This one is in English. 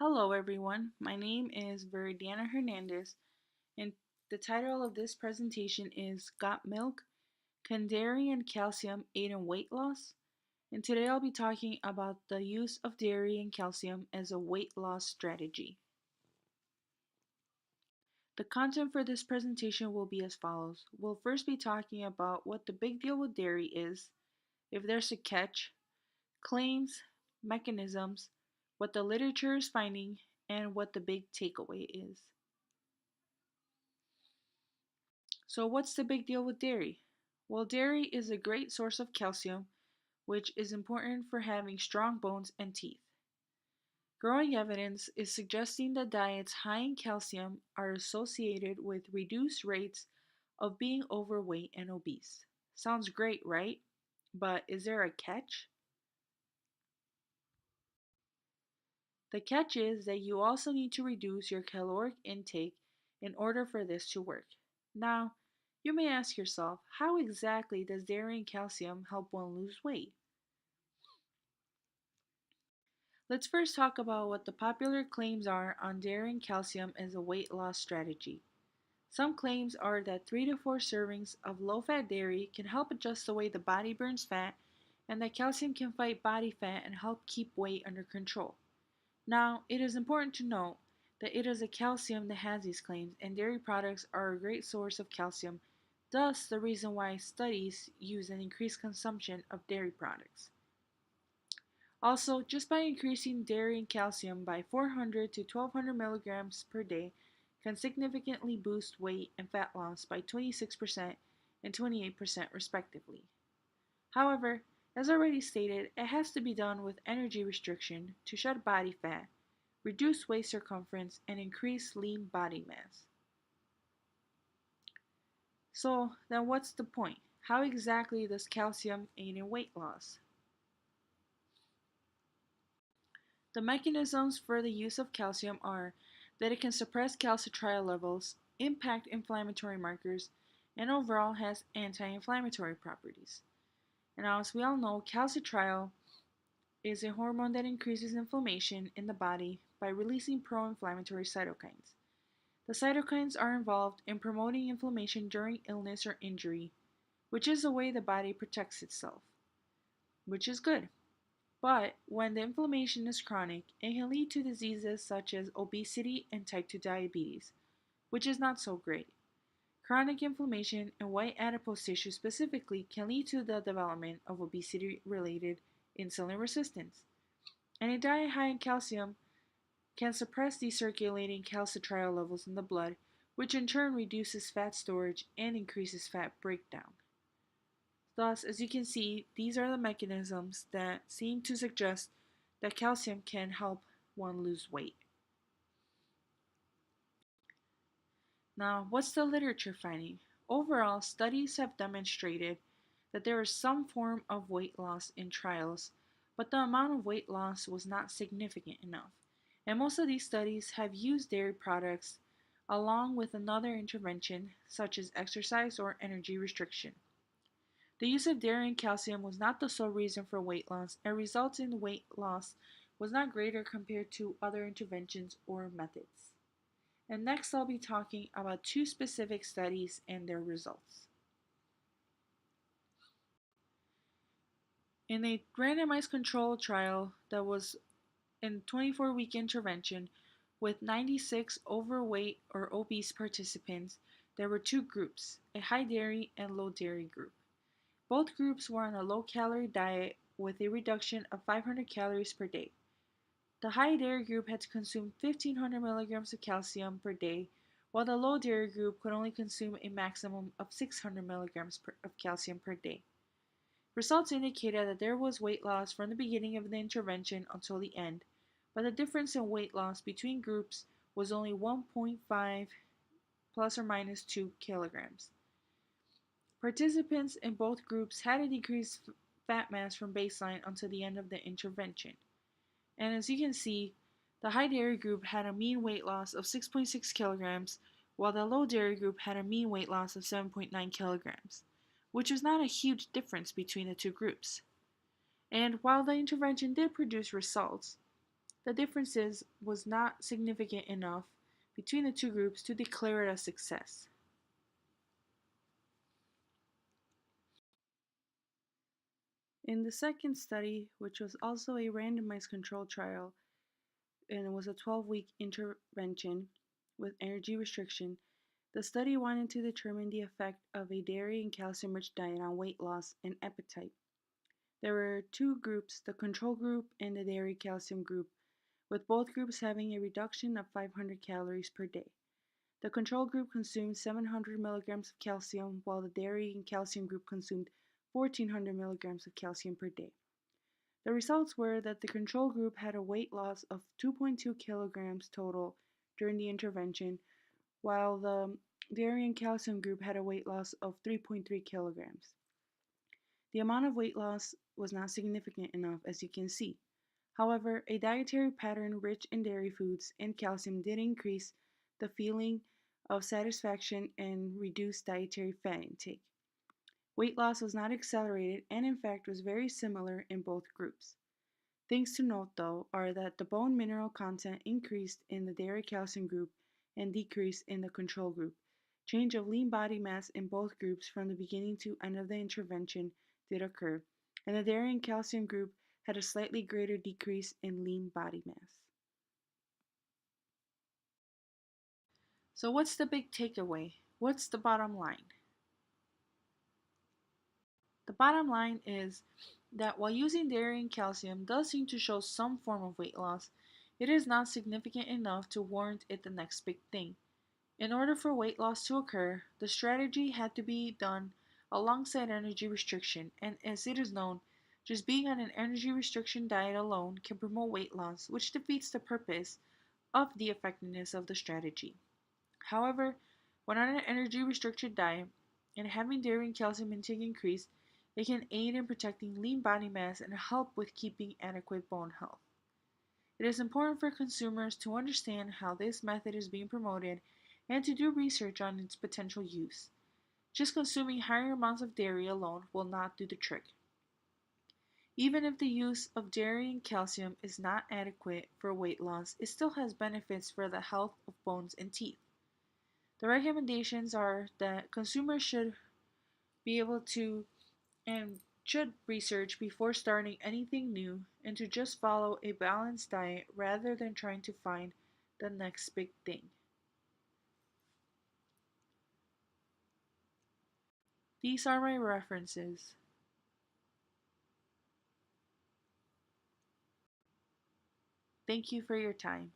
Hello, everyone. My name is Veridiana Hernandez, and the title of this presentation is Got Milk? Can Dairy and Calcium Aid in Weight Loss? And today I'll be talking about the use of dairy and calcium as a weight loss strategy. The content for this presentation will be as follows. We'll first be talking about what the big deal with dairy is, if there's a catch, claims, mechanisms, what the literature is finding, and what the big takeaway is. So, what's the big deal with dairy? Well, dairy is a great source of calcium, which is important for having strong bones and teeth. Growing evidence is suggesting that diets high in calcium are associated with reduced rates of being overweight and obese. Sounds great, right? But is there a catch? The catch is that you also need to reduce your caloric intake in order for this to work. Now, you may ask yourself, how exactly does dairy and calcium help one lose weight? Let's first talk about what the popular claims are on dairy and calcium as a weight loss strategy. Some claims are that 3 to 4 servings of low fat dairy can help adjust the way the body burns fat, and that calcium can fight body fat and help keep weight under control. Now, it is important to note that it is a calcium that has these claims, and dairy products are a great source of calcium, thus, the reason why studies use an increased consumption of dairy products. Also, just by increasing dairy and calcium by 400 to 1200 milligrams per day can significantly boost weight and fat loss by 26% and 28% respectively. However, as already stated, it has to be done with energy restriction to shed body fat, reduce waist circumference, and increase lean body mass. So, then what's the point? How exactly does calcium aid in weight loss? The mechanisms for the use of calcium are that it can suppress calcitriol levels, impact inflammatory markers, and overall has anti-inflammatory properties. And as we all know, calcitriol is a hormone that increases inflammation in the body by releasing pro-inflammatory cytokines. The cytokines are involved in promoting inflammation during illness or injury, which is the way the body protects itself, which is good. But when the inflammation is chronic, it can lead to diseases such as obesity and type 2 diabetes, which is not so great. Chronic inflammation in white adipose tissue specifically can lead to the development of obesity related insulin resistance. And a diet high in calcium can suppress these circulating calcitriol levels in the blood, which in turn reduces fat storage and increases fat breakdown. Thus, as you can see, these are the mechanisms that seem to suggest that calcium can help one lose weight. Now, what's the literature finding? Overall, studies have demonstrated that there is some form of weight loss in trials, but the amount of weight loss was not significant enough. And most of these studies have used dairy products along with another intervention, such as exercise or energy restriction. The use of dairy and calcium was not the sole reason for weight loss, and results in weight loss was not greater compared to other interventions or methods. And next I'll be talking about two specific studies and their results. In a randomized controlled trial that was in 24-week intervention with 96 overweight or obese participants, there were two groups, a high dairy and low dairy group. Both groups were on a low-calorie diet with a reduction of 500 calories per day. The high dairy group had to consume 1,500 milligrams of calcium per day, while the low dairy group could only consume a maximum of 600 milligrams of calcium per day. Results indicated that there was weight loss from the beginning of the intervention until the end, but the difference in weight loss between groups was only 1.5 plus or minus 2 kilograms. Participants in both groups had a decreased fat mass from baseline until the end of the intervention. And as you can see, the high dairy group had a mean weight loss of 6.6 kilograms, while the low dairy group had a mean weight loss of 7.9 kilograms, which was not a huge difference between the two groups. And while the intervention did produce results, The differences was not significant enough between the two groups to declare it a success. In the second study, which was also a randomized controlled trial and it was a 12-week intervention with energy restriction, the study wanted to determine the effect of a dairy and calcium rich diet on weight loss and appetite. There were two groups, the control group and the dairy calcium group, with both groups having a reduction of 500 calories per day. The control group consumed 700 milligrams of calcium, while the dairy and calcium group consumed 1400 milligrams of calcium per day. The results were that the control group had a weight loss of 2.2 kilograms total during the intervention, while the dairy and calcium group had a weight loss of 3.3 kilograms. The amount of weight loss was not significant enough, as you can see. However, a dietary pattern rich in dairy foods and calcium did increase the feeling of satisfaction and reduce dietary fat intake. Weight loss was not accelerated and in fact was very similar in both groups. Things to note though are that the bone mineral content increased in the dairy calcium group and decreased in the control group. Change of lean body mass in both groups from the beginning to end of the intervention did occur, and the dairy and calcium group had a slightly greater decrease in lean body mass. So, what's the big takeaway? What's the bottom line? The bottom line is that while using dairy and calcium does seem to show some form of weight loss, it is not significant enough to warrant it the next big thing. In order for weight loss to occur, the strategy had to be done alongside energy restriction, and as it is known, just being on an energy restriction diet alone can promote weight loss, which defeats the purpose of the effectiveness of the strategy. However, when on an energy restricted diet and having dairy and calcium intake increased, it can aid in protecting lean body mass and help with keeping adequate bone health. It is important for consumers to understand how this method is being promoted and to do research on its potential use. Just consuming higher amounts of dairy alone will not do the trick. Even if the use of dairy and calcium is not adequate for weight loss, it still has benefits for the health of bones and teeth. The recommendations are that consumers should be able to and should research before starting anything new and to just follow a balanced diet rather than trying to find the next big thing. These are my references. Thank you for your time.